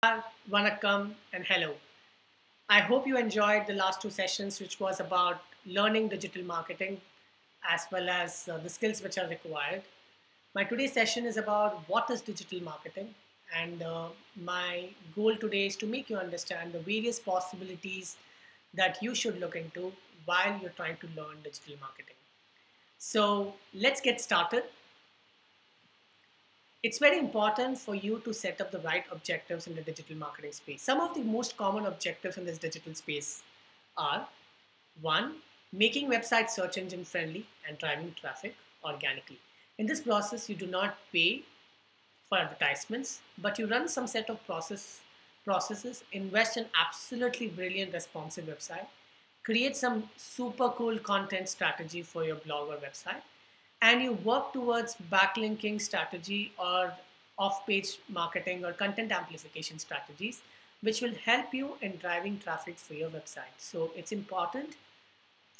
Vanakkam, and hello. I hope you enjoyed the last two sessions, which was about learning digital marketing as well as the skills which are required. My today's session is about what is digital marketing, and my goal today is to make you understand the various possibilities that you should look into while you're trying to learn digital marketing. So let's get started. It's very important for you to set up the right objectives in the digital marketing space. Some of the most common objectives in this digital space are: one, making websites search engine friendly and driving traffic organically. In this process, you do not pay for advertisements, but you run some set of processes, invest in absolutely brilliant responsive website, create some super cool content strategy for your blog or website, and you work towards backlinking strategy or off-page marketing or content amplification strategies, which will help you in driving traffic for your website. So it's important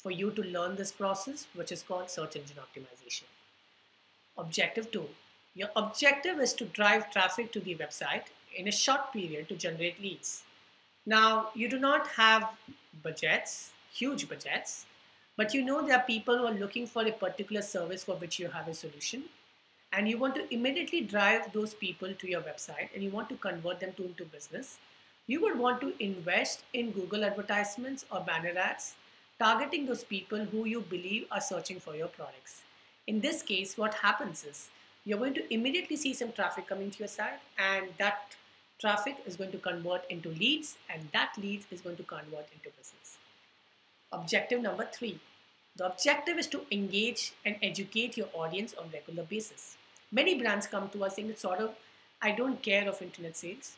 for you to learn this process, which is called search engine optimization. Objective 2. Your objective is to drive traffic to the website in a short period to generate leads. Now, you do not have budgets, huge budgets, but you know there are people who are looking for a particular service for which you have a solution, and you want to immediately drive those people to your website and you want to convert them into business. You would want to invest in Google advertisements or banner ads targeting those people who you believe are searching for your products. In this case, what happens is you're going to immediately see some traffic coming to your site, and that traffic is going to convert into leads, and that leads is going to convert into business. Objective number 3. The objective is to engage and educate your audience on a regular basis. Many brands come to us saying, I don't care of internet sales.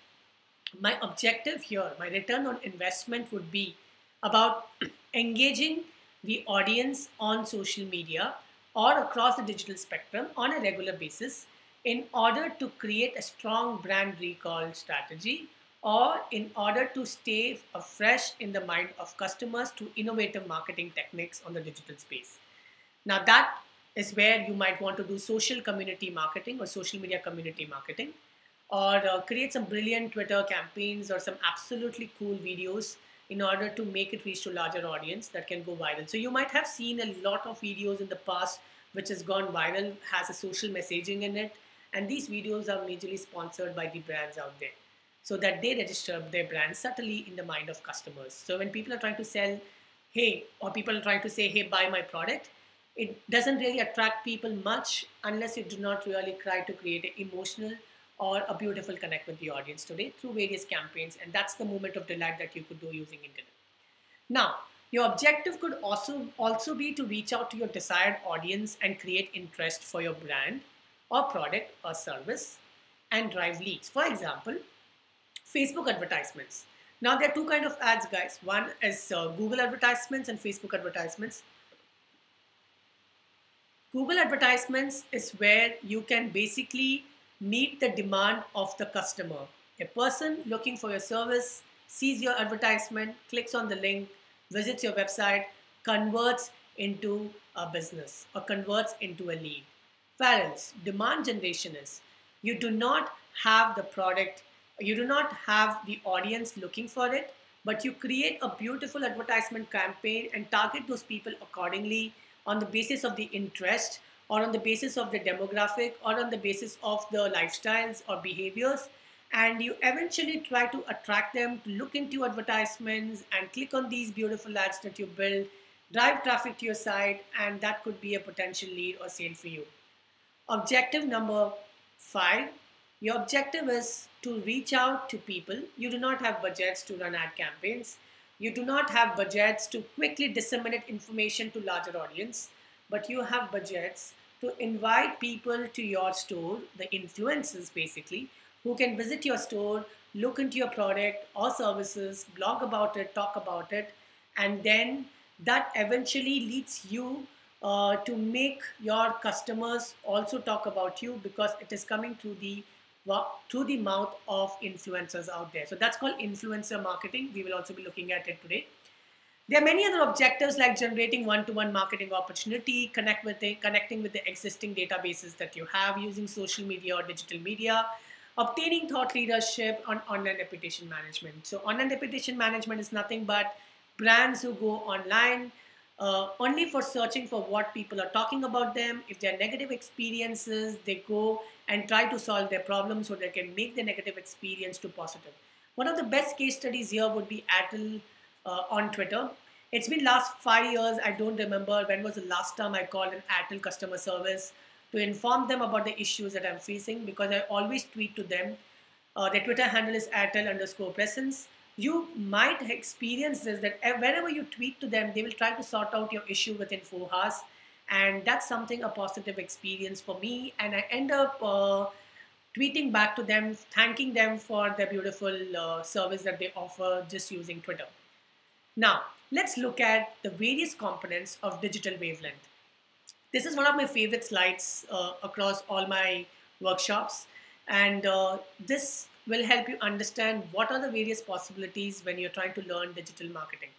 My objective here, my return on investment would be about engaging the audience on social media or across the digital spectrum on a regular basis in order to create a strong brand recall strategy, or in order to stay afresh in the mind of customers through innovative marketing techniques on the digital space. Now that is where you might want to do social community marketing or social media community marketing, or create some brilliant Twitter campaigns or some absolutely cool videos in order to make it reach to a larger audience that can go viral. So you might have seen a lot of videos in the past which has gone viral, has a social messaging in it, and these videos are majorly sponsored by the brands out there so that they register their brand subtly in the mind of customers. So when people are trying to sell, hey, or people are trying to say, hey, buy my product, it doesn't really attract people much unless you do not really try to create an emotional or a beautiful connect with the audience today through various campaigns. And that's the moment of delight that you could do using internet. Now, your objective could also be to reach out to your desired audience and create interest for your brand or product or service and drive leads. For example, Facebook advertisements. Now there are two kinds of ads, guys. One is Google advertisements and Facebook advertisements. Google advertisements is where you can basically meet the demand of the customer. A person looking for your service sees your advertisement, clicks on the link, visits your website, converts into a business or converts into a lead. Whereas demand generation is you do not have the product, you do not have the audience looking for it, but you create a beautiful advertisement campaign and target those people accordingly on the basis of the interest or on the basis of the demographic or on the basis of the lifestyles or behaviors, and you eventually try to attract them to look into advertisements and click on these beautiful ads that you build, drive traffic to your site, and that could be a potential lead or sale for you. Objective number 5. Your objective is to reach out to people. You do not have budgets to run ad campaigns. You do not have budgets to quickly disseminate information to larger audience, but you have budgets to invite people to your store, the influencers basically, who can visit your store, look into your product or services, blog about it, talk about it, and then that eventually leads you to make your customers also talk about you because it is coming through the mouth of influencers out there. So that's called influencer marketing. We will also be looking at it today. There are many other objectives like generating one-to-one marketing opportunity, connecting with the existing databases that you have using social media or digital media, Obtaining thought leadership on online reputation management. So online reputation management is nothing but brands who go online only for searching for what people are talking about them. If there are negative experiences, they go and try to solve their problems so they can make the negative experience to positive. One of the best case studies here would be Airtel on Twitter. It's been last 5 years. I don't remember when was the last time I called an Airtel customer service to inform them about the issues that I'm facing, because I always tweet to them. Their Twitter handle is Airtel_presence. You might experience this, that whenever you tweet to them, they will try to sort out your issue within 4 hours. And that's something a positive experience for me. And I end up tweeting back to them, thanking them for the beautiful service that they offer just using Twitter. Now, let's look at the various components of digital wavelength. This is one of my favorite slides across all my workshops, and this will help you understand what are the various possibilities when you're trying to learn digital marketing.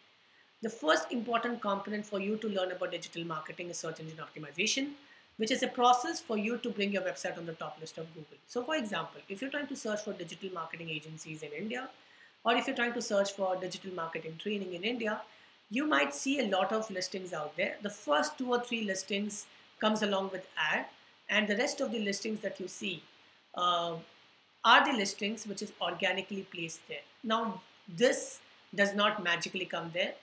The first important component for you to learn about digital marketing is search engine optimization, which is a process for you to bring your website on the top list of Google. So for example, if you're trying to search for digital marketing agencies in India, or if you're trying to search for digital marketing training in India, you might see a lot of listings out there. The first 2 or 3 listings comes along with ad, and the rest of the listings that you see uh, are the listings which is organically placed there. Now, this does not magically come there.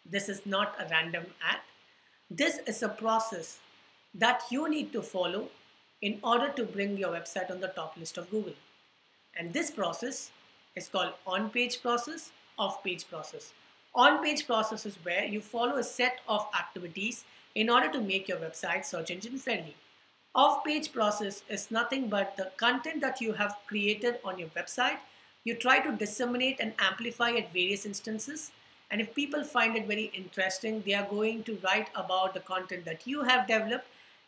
This is not a random ad. This is a process that you need to follow in order to bring your website on the top list of Google. And this process is called on-page process, off-page process. On-page process is where you follow a set of activities in order to make your website search engine friendly. Off-page process is nothing but the content that you have created on your website. You try to disseminate and amplify at various instances. And if people find it very interesting, they are going to write about the content that you have developed,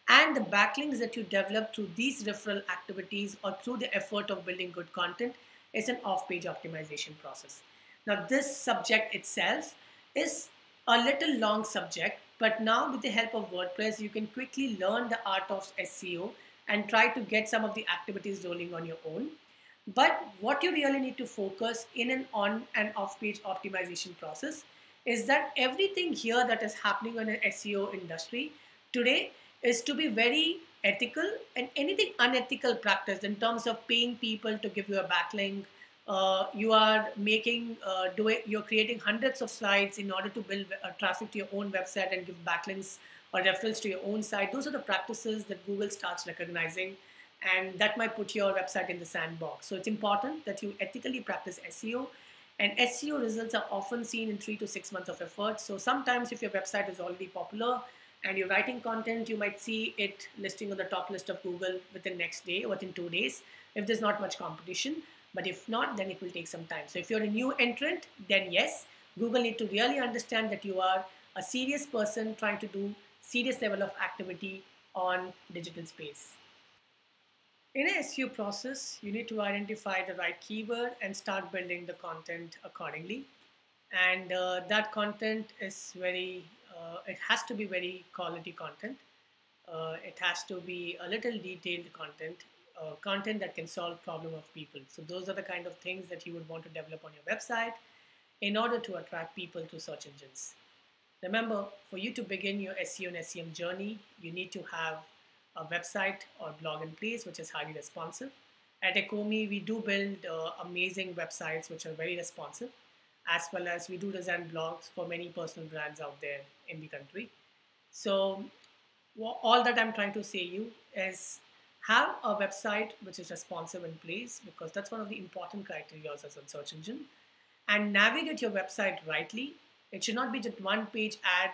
and the backlinks that you develop through these referral activities or through the effort of building good content is an off-page optimization process. Now, this subject itself is a little long subject, but now with the help of WordPress, you can quickly learn the art of SEO and try to get some of the activities rolling on your own. But what you really need to focus in an on and off page optimization process is that everything here that is happening on an SEO industry today is to be very ethical, and anything unethical practice in terms of paying people to give you a backlink. You are you're creating hundreds of sites in order to build traffic to your own website and give backlinks or referrals to your own site. Those are the practices that Google starts recognizing, and that might put your website in the sandbox. So it's important that you ethically practice SEO, and SEO results are often seen in 3 to 6 months of effort. So sometimes if your website is already popular and you're writing content, you might see it listing on the top list of Google within next day or within 2 days if there's not much competition. But if not, then it will take some time. So if you're a new entrant, then yes, Google need to really understand that you are a serious person trying to do serious level of activity on digital space. In a SEO process, you need to identify the right keyword and start building the content accordingly. And that content is it has to be very quality content. It has to be a little detailed content, content that can solve problem of people. So those are the kind of things that you would want to develop on your website in order to attract people to search engines. Remember, for you to begin your SEO and SEM journey, you need to have a website or blog in place which is highly responsive. At Ecomi, we do build amazing websites which are very responsive, as well as we do design blogs for many personal brands out there in the country. So all that I'm trying to say you is have a website which is responsive in place, because that's one of the important criteria as a search engine, and navigate your website rightly. It should not be just one page ad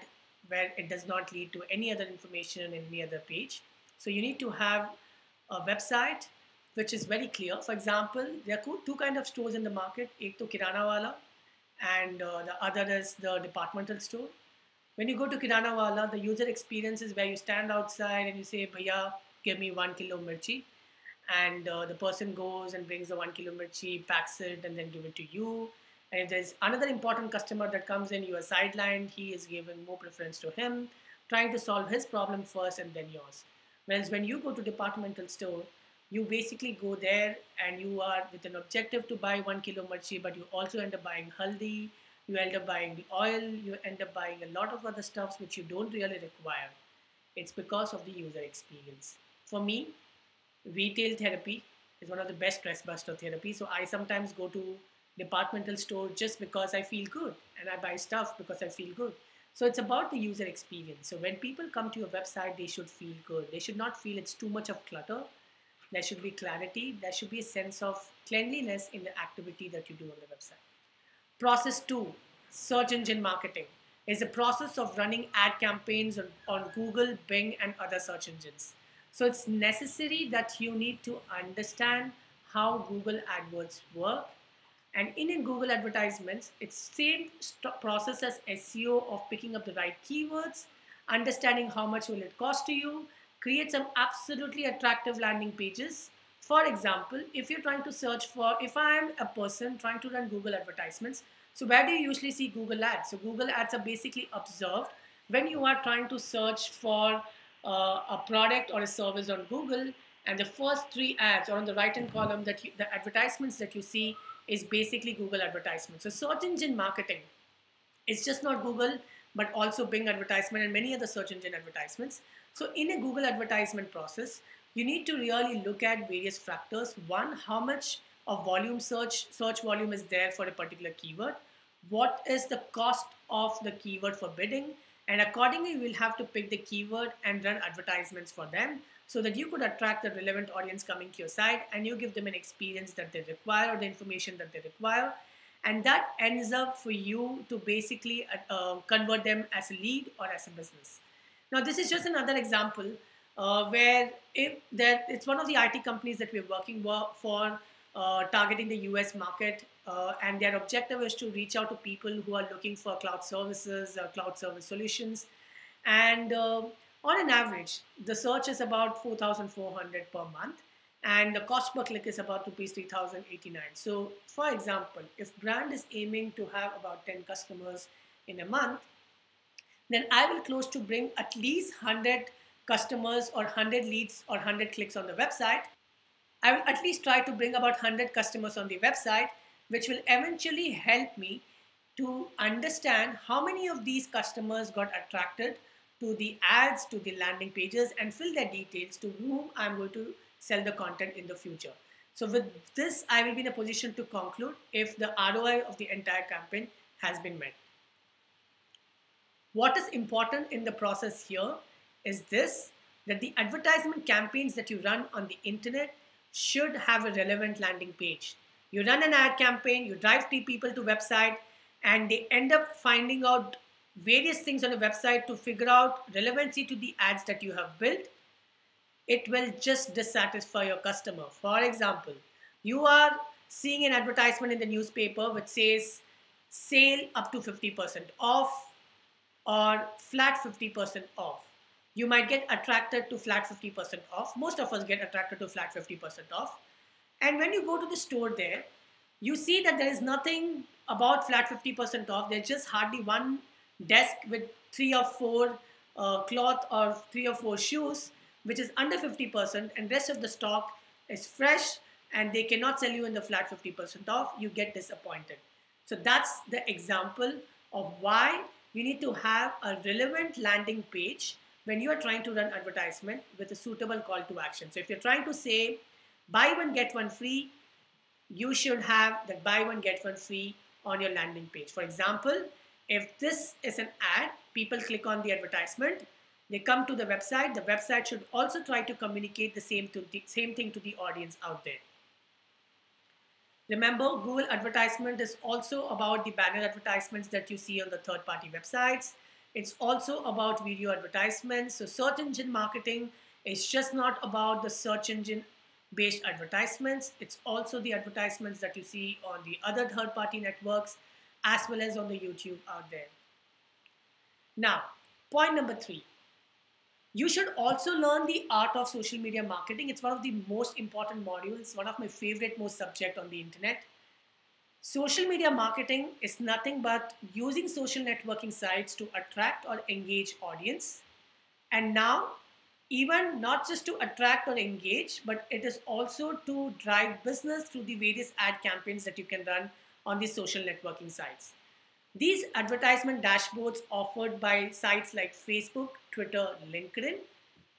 where it does not lead to any other information in any other page. So you need to have a website which is very clear. For example, there are two kind of stores in the market. Ek to kirana wala, and the other is the departmental store. When you go to kirana wala, the user experience is where you stand outside and you say, "Bhaiya, give me 1 kilo mirchi," and the person goes and brings the 1 kilo mirchi, packs it, and then give it to you. And if there's another important customer that comes in, you are sidelined. He is giving more preference to him, trying to solve his problem first and then yours. Whereas when you go to departmental store, You basically go there and you are with an objective to buy 1 kilo mirchi, but you also end up buying haldi, you end up buying the oil, you end up buying a lot of other stuffs which you don't really require. It's because of the user experience. For me, retail therapy is one of the best stress buster therapy. So I sometimes go to departmental store just because I feel good, and I buy stuff because I feel good. So it's about the user experience. So when people come to your website, they should feel good. They should not feel it's too much of clutter. There should be clarity. There should be a sense of cleanliness in the activity that you do on the website. Process 2, search engine marketing, is the process of running ad campaigns on Google, Bing, and other search engines. So it's necessary that you need to understand how Google AdWords work. And in Google advertisements, it's same process as SEO of picking up the right keywords, understanding how much will it cost to you, create some absolutely attractive landing pages. For example, if you're trying to search for, if I'm a person trying to run Google advertisements, so where do you usually see Google ads? So Google ads are basically observed when you are trying to search for a product or a service on Google, and the first 3 ads or on the right hand column the advertisements that you see is basically Google advertisements. So search engine marketing is just not Google, but also Bing advertisement and many other search engine advertisements. So in a Google advertisement process, you need to really look at various factors. One, how much of volume search volume is there for a particular keyword? What is the cost of the keyword for bidding? And accordingly, we'll have to pick the keyword and run advertisements for them so that you could attract the relevant audience coming to your site and you give them an experience that they require or the information that they require. And that ends up for you to basically convert them as a lead or as a business. Now, this is just another example where it's one of the IT companies that we're working for targeting the US market. And their objective is to reach out to people who are looking for cloud services, cloud service solutions. And on an average, the search is about 4,400 per month. And the cost per click is about rupees 3,089. So, for example, if brand is aiming to have about 10 customers in a month, then I will close to bring at least 100 customers or 100 leads or 100 clicks on the website. I will at least try to bring about 100 customers on the website, which will eventually help me to understand how many of these customers got attracted to the ads, to the landing pages, and fill their details to whom I'm going to sell the content in the future. So with this, I will be in a position to conclude if the ROI of the entire campaign has been met. What is important in the process here is this, that the advertisement campaigns that you run on the internet should have a relevant landing page. You run an ad campaign, you drive people to website, and they end up finding out various things on the website to figure out relevancy to the ads that you have built. It will just dissatisfy your customer. For example, you are seeing an advertisement in the newspaper which says sale up to 50% off or flat 50% off. You might get attracted to flat 50% off. Most of us get attracted to flat 50% off. And when you go to the store there, you see that there is nothing about flat 50% off. There's just hardly one desk with 3 or 4 cloth or 3 or 4 shoes, which is under 50%, and rest of the stock is fresh and they cannot sell you in the flat 50% off. You get disappointed. So that's the example of why you need to have a relevant landing page when you are trying to run advertisement with a suitable call to action. So if you're trying to say buy one get one free, you should have that buy one get one free on your landing page. For example, if this is an ad, people click on the advertisement, they come to the website should also try to communicate the same thing to the audience out there. Remember, Google advertisement is also about the banner advertisements that you see on the third-party websites. It's also about video advertisements. So search engine marketing is just not about the search engine based advertisements. It's also the advertisements that you see on the other third-party networks as well as on the YouTube out there. Now, point number 3. You should also learn the art of social media marketing. It's one of the most important modules, one of my favorite most subject on the internet. Social media marketing is nothing but using social networking sites to attract or engage audience. And now even not just to attract or engage, but it is also to drive business through the various ad campaigns that you can run on these social networking sites. These advertisement dashboards offered by sites like Facebook, Twitter, LinkedIn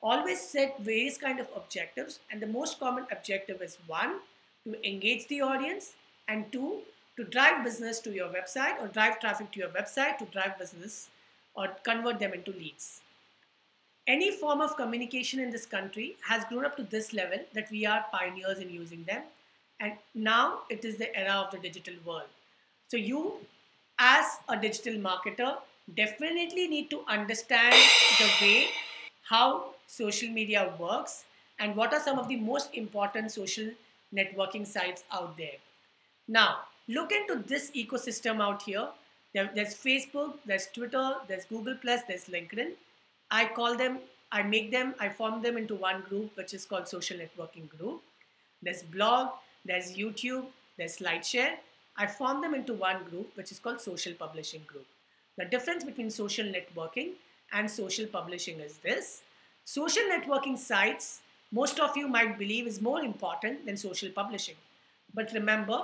always set various kind of objectives, and the most common objective is one, to engage the audience, and two, to drive business to your website or drive traffic to your website to drive business or convert them into leads. Any form of communication in this country has grown up to this level that we are pioneers in using them. And now it is the era of the digital world. So you, as a digital marketer, definitely need to understand the way how social media works and what are some of the most important social networking sites out there. Now, look into this ecosystem out here. There's Facebook, there's Twitter, there's Google Plus, there's LinkedIn. I call them, I form them into one group, which is called social networking group. There's blog, there's YouTube, there's SlideShare. I form them into one group, which is called social publishing group. The difference between social networking and social publishing is this. Social networking sites, most of you might believe, is more important than social publishing. But remember,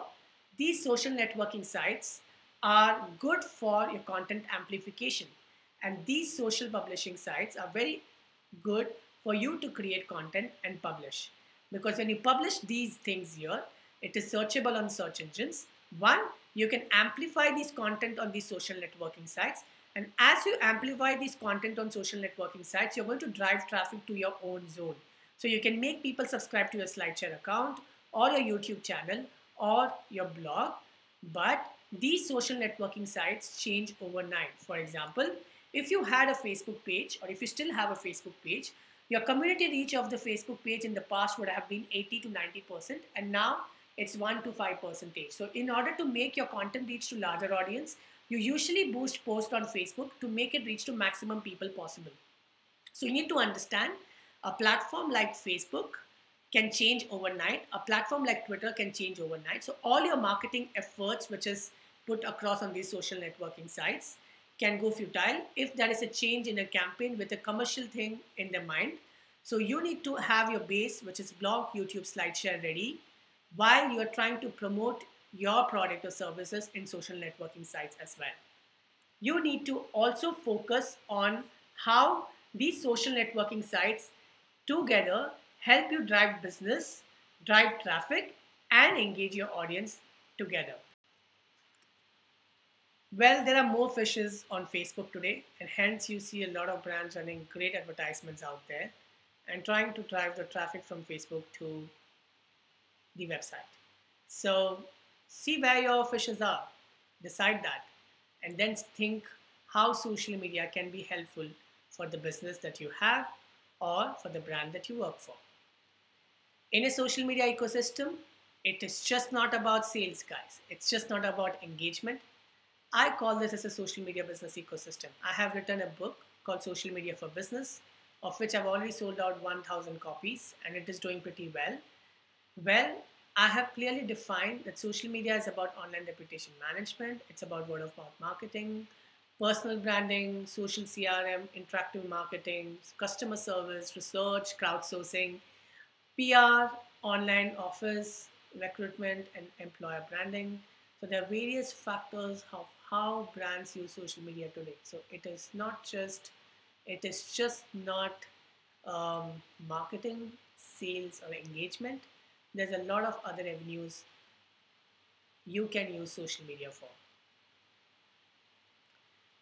these social networking sites are good for your content amplification. And these social publishing sites are very good for you to create content and publish. Because when you publish these things here, it is searchable on search engines. One, you can amplify these content on these social networking sites. And as you amplify these content on social networking sites, you're going to drive traffic to your own zone. So you can make people subscribe to your SlideShare account or your YouTube channel or your blog. But these social networking sites change overnight. For example, if you had a Facebook page, or if you still have a Facebook page, your community reach of the Facebook page in the past would have been 80 to 90%, and now it's 1 to 5%. So in order to make your content reach to larger audience, you usually boost post on Facebook to make it reach to maximum people possible. So you need to understand a platform like Facebook can change overnight. A platform like Twitter can change overnight. So all your marketing efforts, which is put across on these social networking sites, can go futile if there is a change in a campaign with a commercial thing in their mind. So you need to have your base, which is blog, YouTube, SlideShare ready while you are trying to promote your product or services in social networking sites as well. You need to also focus on how these social networking sites together help you drive business, drive traffic, and engage your audience together. Well, there are more fishes on Facebook today, and hence you see a lot of brands running great advertisements out there and trying to drive the traffic from Facebook to the website. So see where your fishes are, decide that, and then think how social media can be helpful for the business that you have or for the brand that you work for. In a social media ecosystem, it is just not about sales, guys. It's just not about engagement. I call this as a social media business ecosystem. I have written a book called Social Media for Business, of which I've already sold out 1,000 copies, and it is doing pretty well. Well, I have clearly defined that social media is about online reputation management. It's about word of mouth marketing, personal branding, social CRM, interactive marketing, customer service, research, crowdsourcing, PR, online office, recruitment, and employer branding. So there are various factors of how brands use social media today. So it is just not marketing, sales, or engagement. There's a lot of other avenues you can use social media for.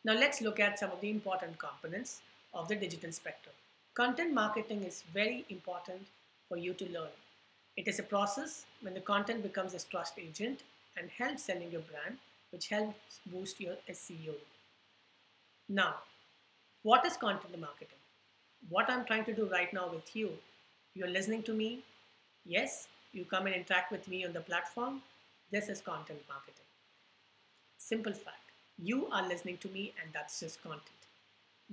Now let's look at some of the important components of the digital spectrum. Content marketing is very important for you to learn. It is a process when the content becomes a trust agent and helps selling your brand, which helps boost your SEO. Now, what is content marketing? What I'm trying to do right now with you, you're listening to me. Yes, you come and interact with me on the platform. This is content marketing. Simple fact. You are listening to me, and that's just content.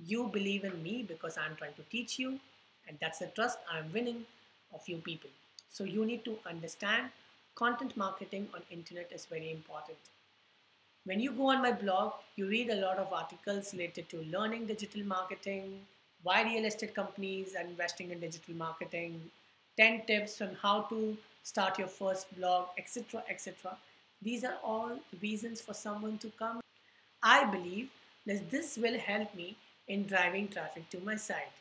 You believe in me because I'm trying to teach you, and that's the trust I'm winning of you people. So you need to understand content marketing on internet is very important. When you go on my blog, you read a lot of articles related to learning digital marketing, why real estate companies are investing in digital marketing, 10 tips on how to start your first blog, etc. etc. These are all reasons for someone to come. I believe that this will help me in driving traffic to my site.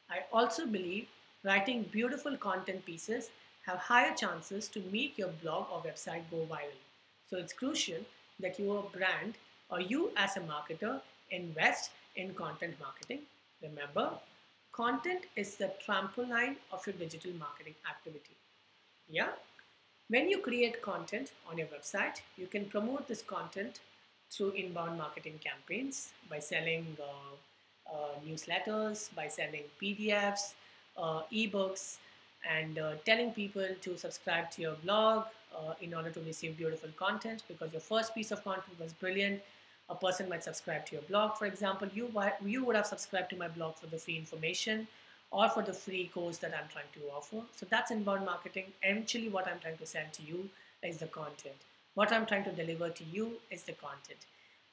I also believe writing beautiful content pieces have higher chances to make your blog or website go viral. So it's crucial that your brand or you as a marketer invest in content marketing. Remember, content is the trampoline of your digital marketing activity. Yeah? When you create content on your website, you can promote this content through inbound marketing campaigns by selling newsletters, by selling PDFs, ebooks, and telling people to subscribe to your blog in order to receive beautiful content because your first piece of content was brilliant. A person might subscribe to your blog. For example, you would have subscribed to my blog for the free information or for the free course that I'm trying to offer. So that's inbound marketing. Eventually, what I'm trying to sell to you is the content. What I'm trying to deliver to you is the content.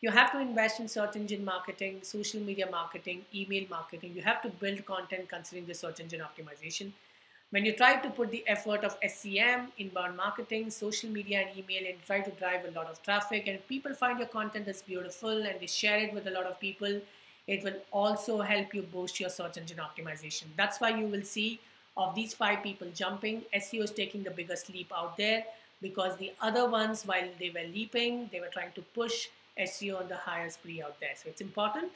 You have to invest in search engine marketing, social media marketing, email marketing. You have to build content considering the search engine optimization. When you try to put the effort of SEM, inbound marketing, social media, and email, and try to drive a lot of traffic, and people find your content is beautiful and they share it with a lot of people, it will also help you boost your search engine optimization. That's why you will see of these 5 people jumping, SEO is taking the biggest leap out there because the other ones, while they were leaping, they were trying to push SEO on the highest spree out there. So it's important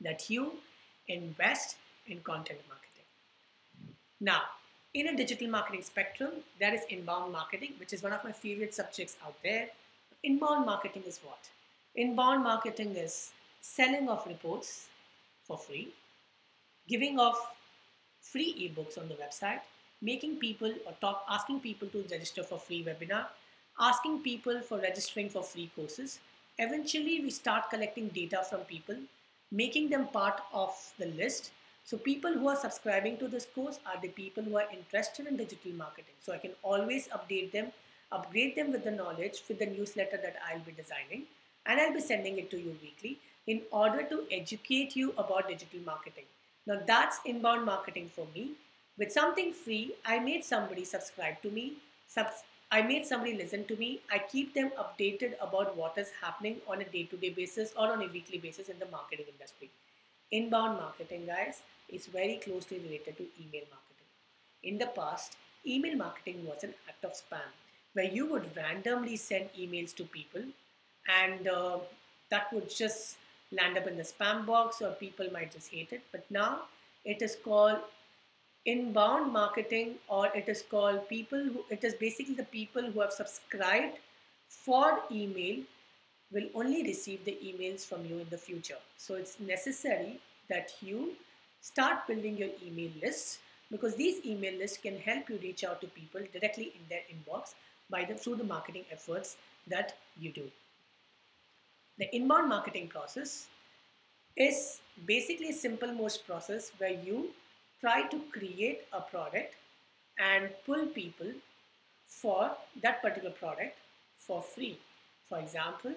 that you invest in content marketing. Now, in a digital marketing spectrum, there is inbound marketing, which is one of my favorite subjects out there. Inbound marketing is what? Inbound marketing is selling of reports for free, giving off free ebooks on the website, making people or asking people to register for free webinar, asking people for registering for free courses. Eventually, we start collecting data from people, making them part of the list. So people who are subscribing to this course are the people who are interested in digital marketing. So I can always update them, upgrade them with the knowledge, with the newsletter that I'll be designing, and I'll be sending it to you weekly in order to educate you about digital marketing. Now that's inbound marketing for me. With something free, I made somebody subscribe to me. I made somebody listen to me. I keep them updated about what is happening on a day-to-day basis or on a weekly basis in the marketing industry. Inbound marketing, guys, is very closely related to email marketing. In the past, email marketing was an act of spam where you would randomly send emails to people and that would just land up in the spam box or people might just hate it. But now it is called inbound marketing, or it is called it is basically the people who have subscribed for email will only receive the emails from you in the future. So it's necessary that you start building your email lists because these email lists can help you reach out to people directly in their inbox through the marketing efforts that you do. The inbound marketing process is basically a simple most process where you try to create a product and pull people for that particular product for free. For example,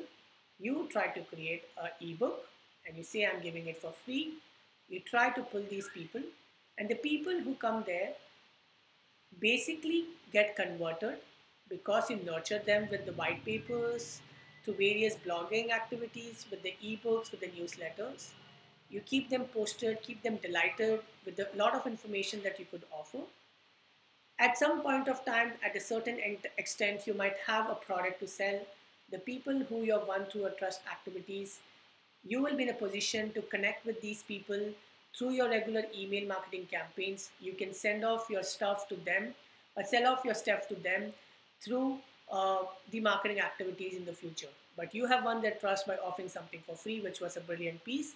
you try to create an ebook and you say I'm giving it for free. You try to pull these people and the people who come there basically get converted because you nurture them with the white papers, to various blogging activities, with the ebooks, with the newsletters. You keep them posted, keep them delighted with a lot of information that you could offer. At some point of time, at a certain extent, you might have a product to sell. The people who you have won through your trust activities, you will be in a position to connect with these people through your regular email marketing campaigns. You can send off your stuff to them or sell off your stuff to them through the marketing activities in the future. But you have won their trust by offering something for free, which was a brilliant piece.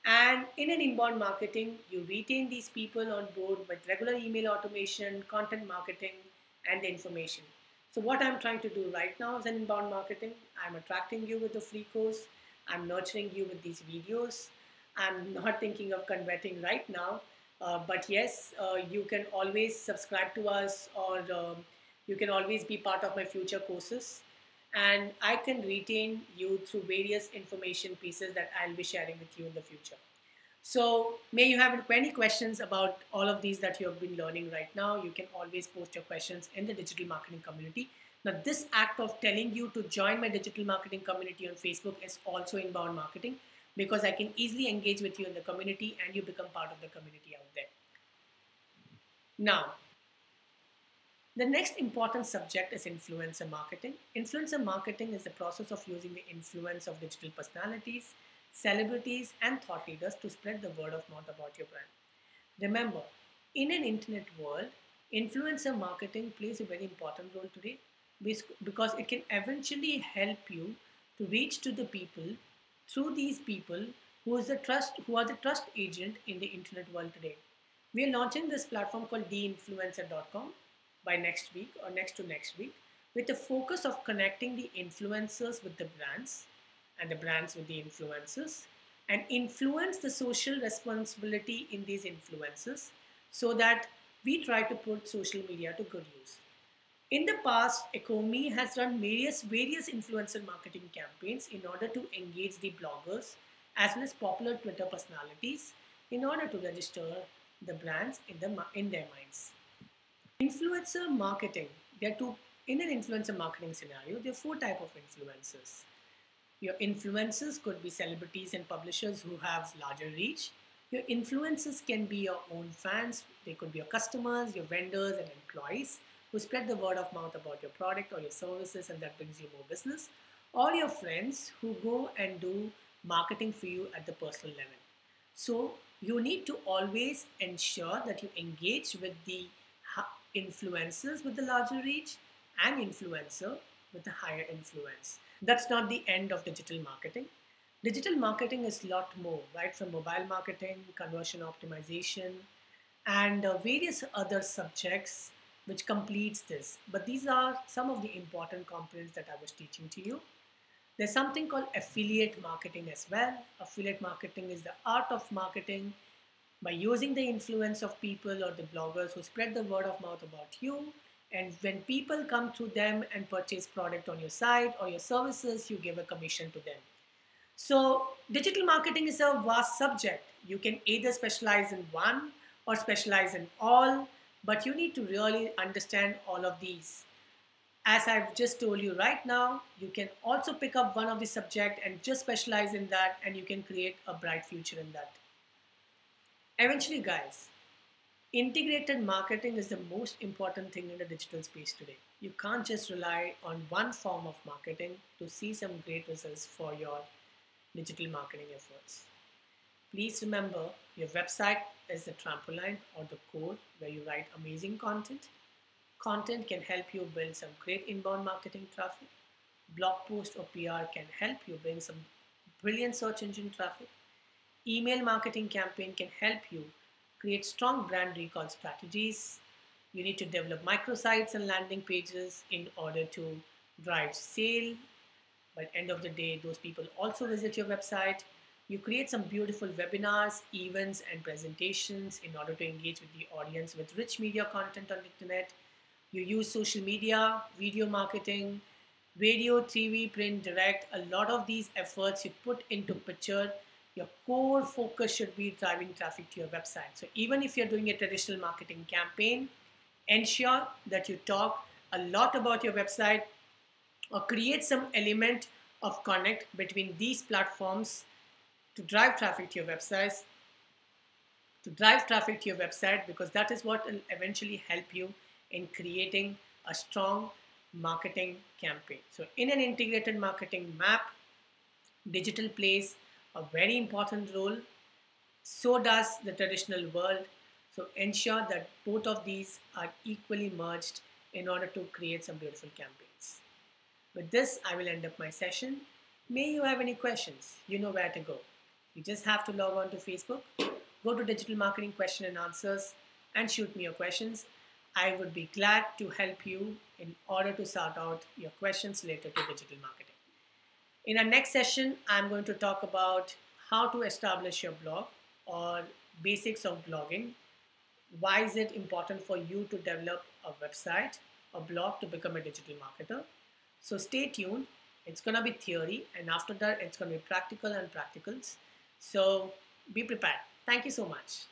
And in an inbound marketing, you retain these people on board with regular email automation, content marketing, and the information. So what I'm trying to do right now is an inbound marketing. I'm attracting you with the free course. I'm nurturing you with these videos. I'm not thinking of converting right now. But yes, you can always subscribe to us or you can always be part of my future courses. And I can retain you through various information pieces that I'll be sharing with you in the future. So may you have any questions about all of these that you have been learning right now. You can always post your questions in the digital marketing community. Now, this act of telling you to join my digital marketing community on Facebook is also inbound marketing, because I can easily engage with you in the community and you become part of the community out there. Now, the next important subject is influencer marketing. Influencer marketing is the process of using the influence of digital personalities, celebrities, and thought leaders to spread the word of mouth about your brand. Remember, in an internet world, influencer marketing plays a very important role today, because it can eventually help you to reach to the people through these people who are the trust agent in the internet world today. We are launching this platform called deinfluencer.com by next week or next to next week, with the focus of connecting the influencers with the brands and the brands with the influencers, and influence the social responsibility in these influencers, so that we try to put social media to good use. In the past, Ecomi has run various influencer marketing campaigns in order to engage the bloggers as well as popular Twitter personalities in order to register the brands in their minds. Influencer marketing. There are two in an influencer marketing scenario. There are four types of influencers. Your influencers could be celebrities and publishers who have larger reach. Your influencers can be your own fans. They could be your customers, your vendors, and employees who spread the word of mouth about your product or your services, and that brings you more business. Or your friends who go and do marketing for you at the personal level. So you need to always ensure that you engage with the influencers with the larger reach and influencer with the higher influence. That's not the end of digital marketing. Digital marketing is a lot more, right? From mobile marketing, conversion optimization, and various other subjects which completes this. But these are some of the important components that I was teaching to you. There's something called affiliate marketing as well. Affiliate marketing is the art of marketing by using the influence of people or the bloggers who spread the word of mouth about you. And when people come through them and purchase product on your site or your services, you give a commission to them. So digital marketing is a vast subject. You can either specialize in one or specialize in all, but you need to really understand all of these. As I've just told you right now, you can also pick up one of the subject and just specialize in that, and you can create a bright future in that. Eventually, guys, integrated marketing is the most important thing in the digital space today. You can't just rely on one form of marketing to see some great results for your digital marketing efforts. Please remember, your website is the trampoline or the core where you write amazing content. Content can help you build some great inbound marketing traffic. Blog post or PR can help you bring some brilliant search engine traffic. Email marketing campaign can help you create strong brand recall strategies. You need to develop microsites and landing pages in order to drive sale. By the end of the day, those people also visit your website. You create some beautiful webinars, events, and presentations in order to engage with the audience with rich media content on the internet. You use social media, video marketing, radio, TV, print, direct. A lot of these efforts you put into picture. Your core focus should be driving traffic to your website. So even if you're doing a traditional marketing campaign, ensure that you talk a lot about your website or create some element of connect between these platforms to drive traffic to your websites, because that is what will eventually help you in creating a strong marketing campaign. So in an integrated marketing map, digital plays a very important role. So does the traditional world. So ensure that both of these are equally merged in order to create some beautiful campaigns. With this, I will end up my session. May you have any questions? You know where to go. You just have to log on to Facebook, go to Digital Marketing Question and Answers, and shoot me your questions. I would be glad to help you in order to sort out your questions related to digital marketing. In our next session, I'm going to talk about how to establish your blog or basics of blogging. Why is it important for you to develop a website, a blog to become a digital marketer? So stay tuned. It's going to be theory, and after that, it's going to be practical and practicals. So be prepared. Thank you so much.